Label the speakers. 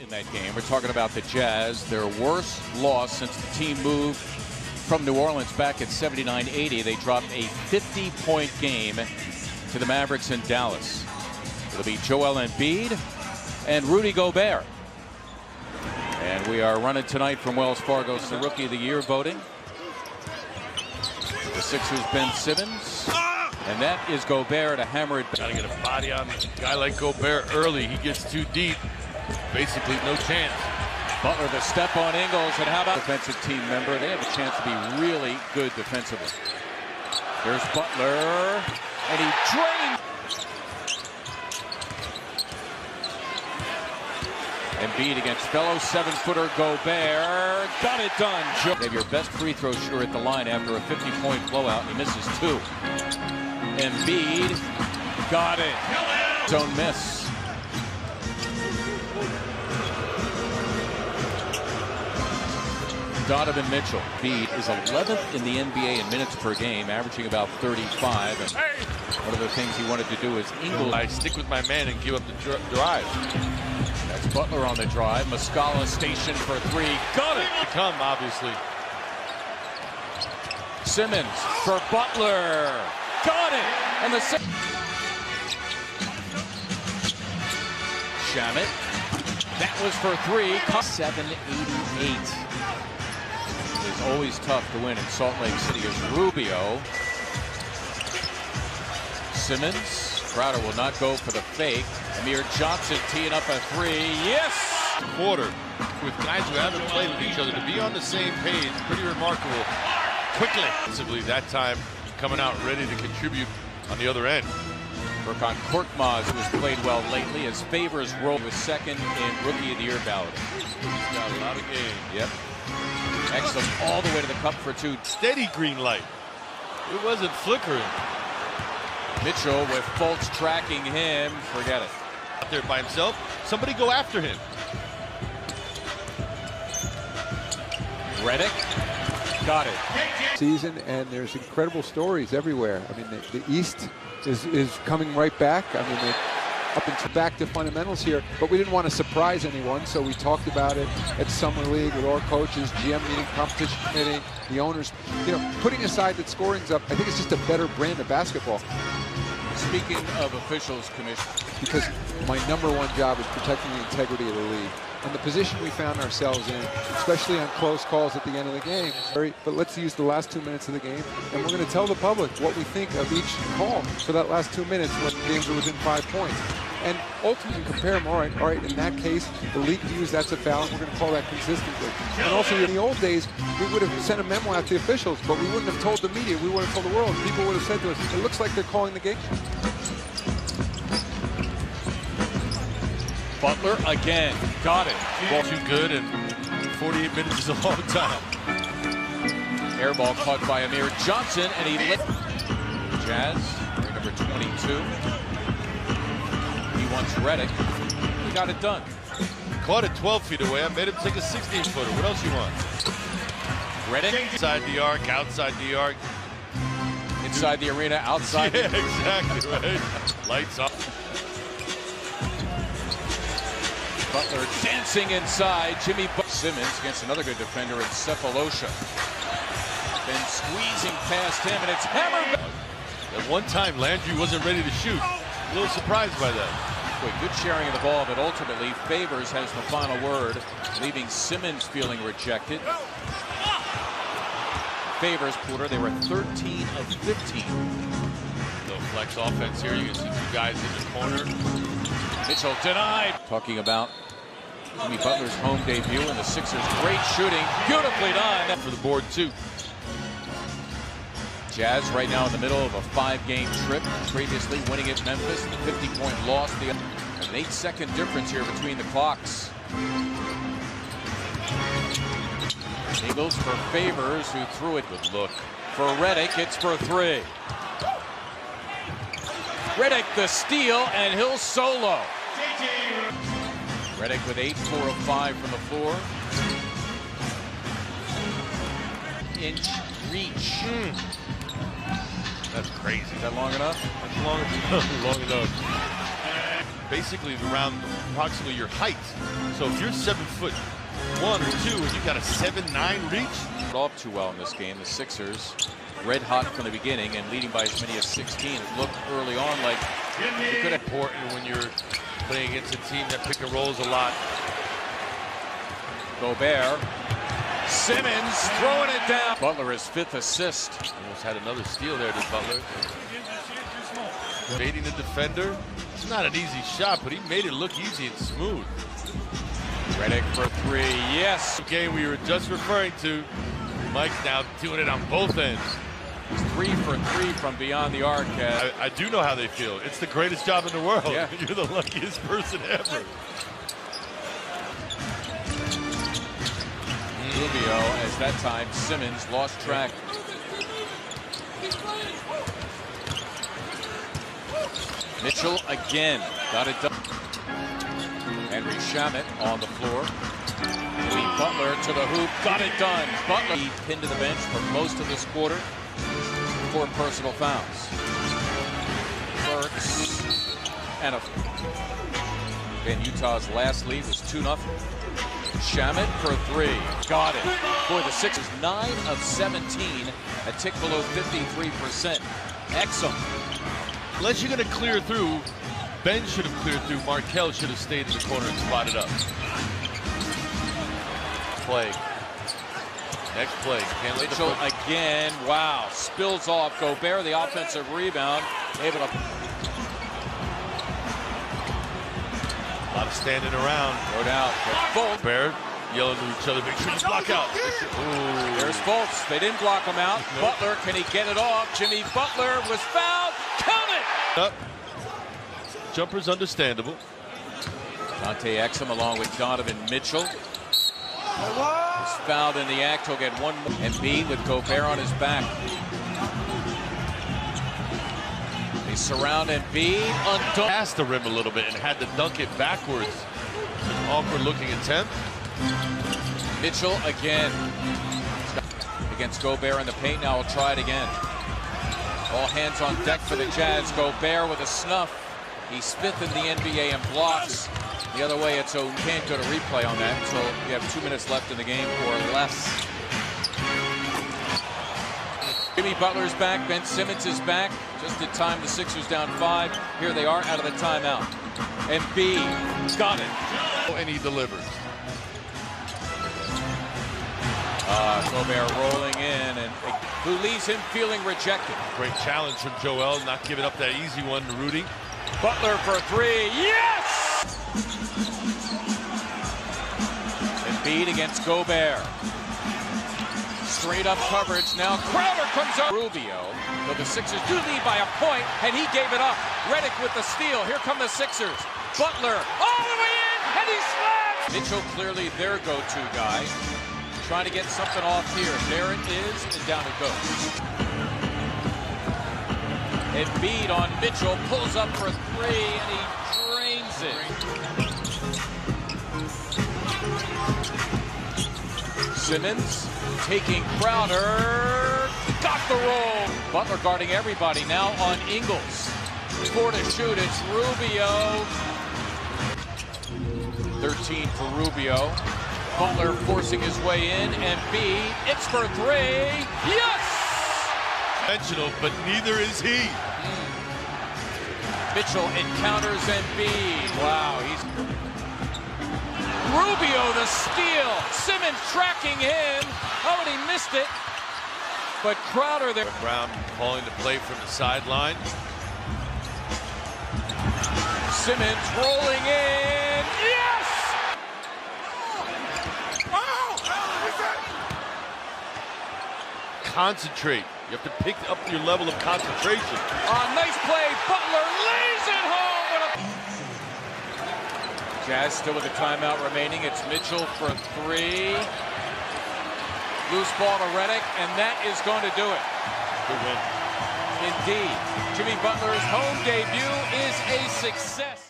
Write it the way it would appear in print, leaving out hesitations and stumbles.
Speaker 1: in that game. We're talking about the Jazz, their worst loss since the team moved from New Orleans back at 79-80. They dropped a 50-point game to the Mavericks in Dallas. It'll be Joel Embiid and Rudy Gobert. And we are running tonight from Wells Fargo's the Rookie of the Year voting. The Sixers' Ben Simmons. And that is Gobert to hammer it back.
Speaker 2: Got to get a body on a guy like Gobert early. He gets too deep. Basically, no chance.
Speaker 1: Butler the step on Ingles, and how about defensive team member? They have a chance to be really good defensively. There's Butler, and he drained. Embiid against fellow 7-footer Gobert. Got it done. They have your best free throw shooter at the line after a 50-point blowout. He misses 2. Embiid got it. Zone miss. Donovan Mitchell. Embiid is 11th in the NBA in minutes per game, averaging about 35. And one of the things he wanted to do is Ingles.
Speaker 2: I stick with my man and give up the drive.
Speaker 1: That's Butler on the drive. Muscala stationed for 3. Got it.
Speaker 2: Come, obviously.
Speaker 1: Simmons for Butler. Got it. And the Shamet. That was for 3. 788. It's always tough to win in Salt Lake City. As Rubio. Simmons. Crowder will not go for the fake. Amir Johnson teeing up a 3. Yes!
Speaker 2: Quarter with guys who haven't played with each other to be on the same page. Pretty remarkable. Quickly. Defensively, that time coming out ready to contribute on the other end.
Speaker 1: Furkan Korkmaz, who has played well lately, as Favors rolled with second in Rookie of the Year ballot.
Speaker 2: He's got a lot of game.
Speaker 1: Yep. Excellent all the way to the cup for 2.
Speaker 2: Steady green light. It wasn't flickering.
Speaker 1: Mitchell with Fultz tracking him. Forget it.
Speaker 2: Out there by himself. Somebody go after him.
Speaker 1: Redick. Got it.
Speaker 3: Season, and there's incredible stories everywhere. I mean, the East is coming right back. I mean, they're up and back to fundamentals here, but we didn't want to surprise anyone, so we talked about it at Summer League with all coaches, GM meeting, competition committee, the owners. You know, putting aside that scoring's up, I think it's just a better brand of basketball.
Speaker 1: Speaking of officials, Commissioner.
Speaker 3: Because my #1 job is protecting the integrity of the league. And the position we found ourselves in, especially on close calls at the end of the game. But let's use the last 2 minutes of the game, and we're going to tell the public what we think of each call for that last 2 minutes when games are within 5 points. And ultimately compare them, all right, in that case, the league views that's a foul, and we're going to call that consistently. And also, in the old days, we would have sent a memo out to the officials, but we wouldn't have told the media, we would have told the world. People would have said to us, it looks like they're calling the game.
Speaker 1: Butler again. Got it.
Speaker 2: Ball too good, and 48 minutes is a long time.
Speaker 1: Air ball caught by Amir Johnson, and he lit. Jazz, number 22. He wants Redick. He got it done.
Speaker 2: Caught it 12 feet away. I made him take a 16-footer. What else you want?
Speaker 1: Redick.
Speaker 2: Inside the arc, outside the arc.
Speaker 1: Inside the arena, outside.
Speaker 2: Yeah, exactly, right. Lights off.
Speaker 1: Butler dancing inside. Simmons against another good defender in Cephalosha. Then squeezing past him, and it's hammered.
Speaker 2: At one time, Landry wasn't ready to shoot. A little surprised by that.
Speaker 1: Good sharing of the ball, but ultimately Favors has the final word, leaving Simmons feeling rejected. Favors, Porter, they were 13 of 15.
Speaker 2: No flex offense here. You can see 2 guys in the corner.
Speaker 1: Mitchell denied. Talking about Jimmy Butler's home debut and the Sixers' great shooting. Beautifully done.
Speaker 2: For the board, too.
Speaker 1: Jazz right now in the middle of a 5-game trip. Previously winning at Memphis, the 50-point loss. An 8-second difference here between the clocks. Ingles for Favors, who threw it. Good look. For Redick, it's for 3. Redick the steal, and he'll solo. Redick with 8, 4 of 5 from the floor. Inch reach.
Speaker 2: That's crazy.
Speaker 1: Is that long enough?
Speaker 2: That's long enough. basically around approximately your height. So if you're 7'1" or 2" and you got a 7'9" reach,
Speaker 1: Off too well in this game. The Sixers red hot from the beginning and leading by as many as 16. It looked early on like it could have.
Speaker 2: important when you're playing against a team that pick and rolls a lot.
Speaker 1: Gobert. Simmons throwing it down. Butler his 5th assist.
Speaker 2: Almost had another steal there to Butler. Baiting the defender. It's not an easy shot, but he made it look easy and smooth.
Speaker 1: Redick for 3. Yes.
Speaker 2: The game we were just referring to. Mike's now doing it on both ends.
Speaker 1: 3 for 3 from beyond the arc.
Speaker 2: I do know how they feel. It's the greatest job in the world.
Speaker 1: Yeah.
Speaker 2: You're the luckiest person ever.
Speaker 1: Rubio, as that time Simmons lost track. Mitchell again got it done. Henry Shamet on the floor. Lee Butler to the hoop, got it done. Butler pinned to the bench for most of this quarter. 4 personal fouls. Burks and again, Utah's last lead was 2-0. Shamet for 3. Got it. Boy, the Sixers 9 of 17, a tick below 53%. Exum.
Speaker 2: Unless you're going to clear through, Ben should have cleared through. Markelle should have stayed in the corner and spotted up. Play. Next play. Can't let
Speaker 1: Mitchell again. Wow. Spills off. Gobert, the offensive rebound. Able to.
Speaker 2: A lot of standing around.
Speaker 1: No doubt. Fultz.
Speaker 2: Barrett yelling to each other, make sure you block out. Ooh.
Speaker 1: There's Fultz. They didn't block him out.
Speaker 2: Nope.
Speaker 1: Butler, can he get it off? Jimmy Butler was fouled. Count it!
Speaker 2: Up. Jumper's understandable.
Speaker 1: Dante Exum along with Donovan Mitchell. Was fouled in the act. He'll get one more. Embiid with Gobert on his back. They surround Embiid.
Speaker 2: Past the rim a little bit and had to dunk it backwards. An awkward looking attempt.
Speaker 1: Mitchell again. Against Gobert in the paint. Now he'll try it again. All hands on deck for the Jazz. Gobert with a snuff. He's 5th in the NBA in blocks. The other way, it's so you can't go to replay on that until you have 2 minutes left in the game or less. Jimmy Butler's back. Ben Simmons is back. Just in time, the Sixers down 5. Here they are out of the timeout. Embiid got it.
Speaker 2: And he delivers.
Speaker 1: Gobert rolling in, and who leaves him feeling rejected.
Speaker 2: Great challenge from Joel, not giving up that easy one to Rudy.
Speaker 1: Butler for 3. Yes! Embiid against Gobert. Straight up coverage. Now Crowder comes up. Rubio. But the Sixers do lead by a point, and he gave it up. Redick with the steal. Here come the Sixers. Butler all the way in, and he slams! Mitchell clearly their go-to guy. Trying to get something off here. There it is, and down it goes. Embiid on Mitchell, pulls up for 3, and he drains it. Simmons taking Crowder. Got the roll. Butler guarding everybody now on Ingles. 4 to shoot. It's Rubio. 13 for Rubio. Butler forcing his way in. Embiid. It's for 3. Yes!
Speaker 2: Conventional, but neither is he.
Speaker 1: Mitchell encounters Embiid. Wow, he's Rubio the steal. Simmons tracking him. Oh, and he missed it. But Crowder there.
Speaker 2: Brown calling the play from the sideline.
Speaker 1: Simmons rolling in. Yes!
Speaker 2: Concentrate. You have to pick up your level of concentration.
Speaker 1: Nice play. Butler lays it home. Jazz still with a timeout remaining. It's Mitchell for 3. Loose ball to Redick, and that is going to do it.
Speaker 2: Good win.
Speaker 1: Indeed. Jimmy Butler's home debut is a success.